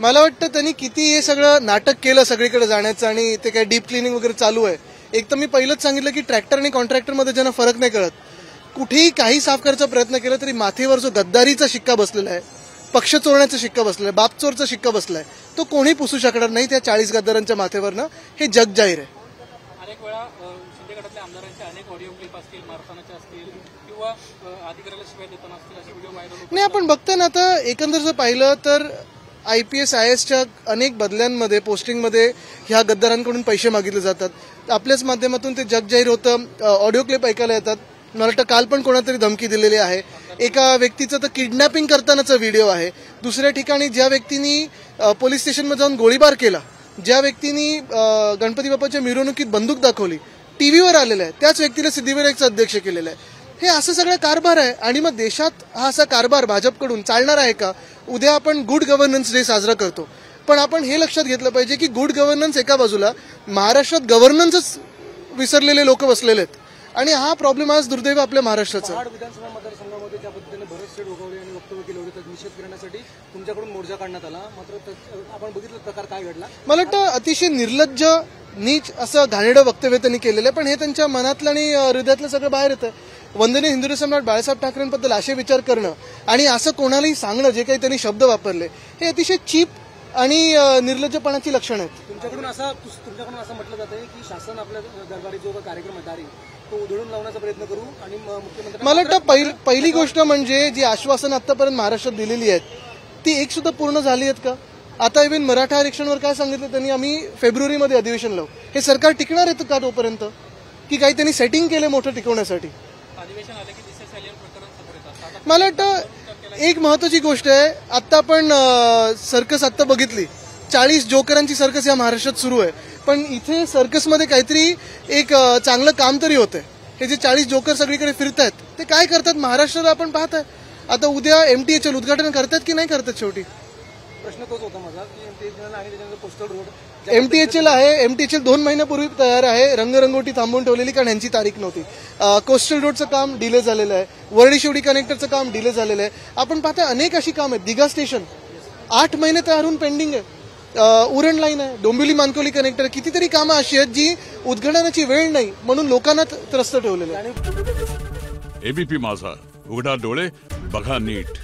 मला वाटतं त्यांनी किती हे सगळं नाटक केलं सगळीकडे जाण्याचं आणि ते काय डीप क्लिनिंग वगैरे चालू आहे. एक तर मी पहिलंच सांगितलं की ट्रॅक्टर आणि कॉन्ट्रॅक्टरमध्ये ज्यांना फरक नाही कळत, कुठेही काही साफ करायचा प्रयत्न केला तरी माथेवर जो गद्दारीचा शिक्का बसलेला आहे, पक्ष चोरण्याचा शिक्का बसलेला आहे, बापचोरचा शिक्का बसलाय, तो कोणी पुसू शकणार नाही त्या 40 गद्दारांच्या माथेवरनं. हे जग जाहीर आहे. अनेक वेळा शिंदे गटातल्या आमदारांचे अनेक ऑडिओ क्लिप असतील, मारतानाच्या असतील किंवा अधिकाऱ्याला शिवाय देताना असतील असे व्हिडिओ व्हायरल. नाही, आपण बघतोय ना आता एकंदर जर पाहिलं तर IPS IASच्या अनेक बदल्यांमध्ये पोस्टिंगमध्ये ह्या गद्दारांकडून पैसे मागितले जातात. आपल्याच माध्यमातून ते जग जाहीर होतं. ऑडिओ क्लिप ऐकायला येतात. मला वाटतं काल पण कोणातरी धमकी दिलेली आहे. एका व्यक्तीचं तर किडनॅपिंग करतानाचा व्हिडिओ आहे. दुसऱ्या ठिकाणी ज्या व्यक्तींनी पोलीस स्टेशनमध्ये जाऊन गोळीबार केला, ज्या व्यक्तींनी गणपती बाप्पाच्या मिरवणुकीत बंदूक दाखवली, टीव्हीवर आलेलं आहे, त्याच व्यक्तीला सिद्धिविनायकचा अध्यक्ष केलेलं आहे. हे असं सगळं कारभार आहे. आणि मग देशात हा असा कारभार भाजपकडून चालणार आहे का? उद्या आपण गुड गव्हर्नन्स डे साजरा करतो, पण आपण हे लक्षात घेतलं पाहिजे की गुड गव्हर्नन्स एका बाजूला, महाराष्ट्रात गव्हर्नन्सच विसरलेले लोक बसलेले आहेत. आणि हा प्रॉब्लेम आज दुर्दैव आपल्या महाराष्ट्राचा. विधानसभा मतदारसंघामध्ये ज्या पद्धतीने भरत शेठ उगवले आणि वक्तव्य केले होते त्याचा निषेध करण्यासाठी तुमच्याकडून मोर्चा काढण्यात आला, मात्र आपण बघितलं प्रकार काय घडला. मला वाटतं अतिशय निर्लज्ज, नीच असं घाणेरडं वक्तव्य त्यांनी केलेलं आहे, पण हे त्यांच्या मनातलं आणि हृदयातलं सगळं बाहेर येतं. वंदनीय हिंदू सम्राट बाळासाहेब ठाकरेंबद्दल असे विचार करणं आणि असं कोणालाही सांगणं, जे काही त्यांनी शब्द वापरले, हे अतिशय चीप आणि निर्लज्जपणाची लक्षणं आहेत. तुमच्याकडून असं म्हटलं जातं की शासन आपल्या दरबारी जो कार्यक्रम आहे तो उधळून लावण्याचा प्रयत्न करू आणि मुख्यमंत्री. मला वाटतं पहिली गोष्ट म्हणजे जी आश्वासन आतापर्यंत महाराष्ट्रात दिलेली आहेत ती एक सुद्धा पूर्ण झाली आहेत का? आता इव्हन मराठा आरक्षणावर काय सांगितलं त्यांनी, आम्ही फेब्रुवारीमध्ये अधिवेशन लावू. हे सरकार टिकणार आहे का तोपर्यंत? की काही त्यांनी सेटिंग केले मोठं टिकवण्यासाठी? मला वाटतं एक महत्वाची गोष्ट आहे, आता आपण सर्कस आत्ता बघितली, 40 जोकरांची सर्कस या महाराष्ट्रात सुरू आहे, पण इथे सर्कसमध्ये काहीतरी एक चांगलं काम तरी होतंय. हे जे 40 जोकर सगळीकडे फिरत आहेत ते काय करतात महाराष्ट्राला आपण पाहत आहे. आता उद्या MTHL उद्घाटन करतात की नाही करतात? शेवटी प्रश्न तोच होता माझा की MTHL आणि त्याच्यानंतर कोस्टल रोड. MTHL आहे, MTHL 2 महिन्यापूर्वी तयार आहे, रंगरंगोटी थांबवून ठेवलेली कारण यांची तारीख नव्हती. कोस्टल रोडचं काम डिले झालेलं आहे, वरळी शिवडी कनेक्टरचं काम डिले झालेलं आहे. आपण पाहता अनेक अशी काम आहेत. दिघा स्टेशन 8 महिने तयार होऊन पेंडिंग आहे. उरण लाईन आहे, डोंबिवली मानकोली कनेक्टर, कितीतरी कामं अशी आहेत जी उद्घाटनाची वेळ नाही म्हणून लोकांना त्रस्त ठेवलेलं आहे. ABP माझा, उघडा डोळे बघा नीट.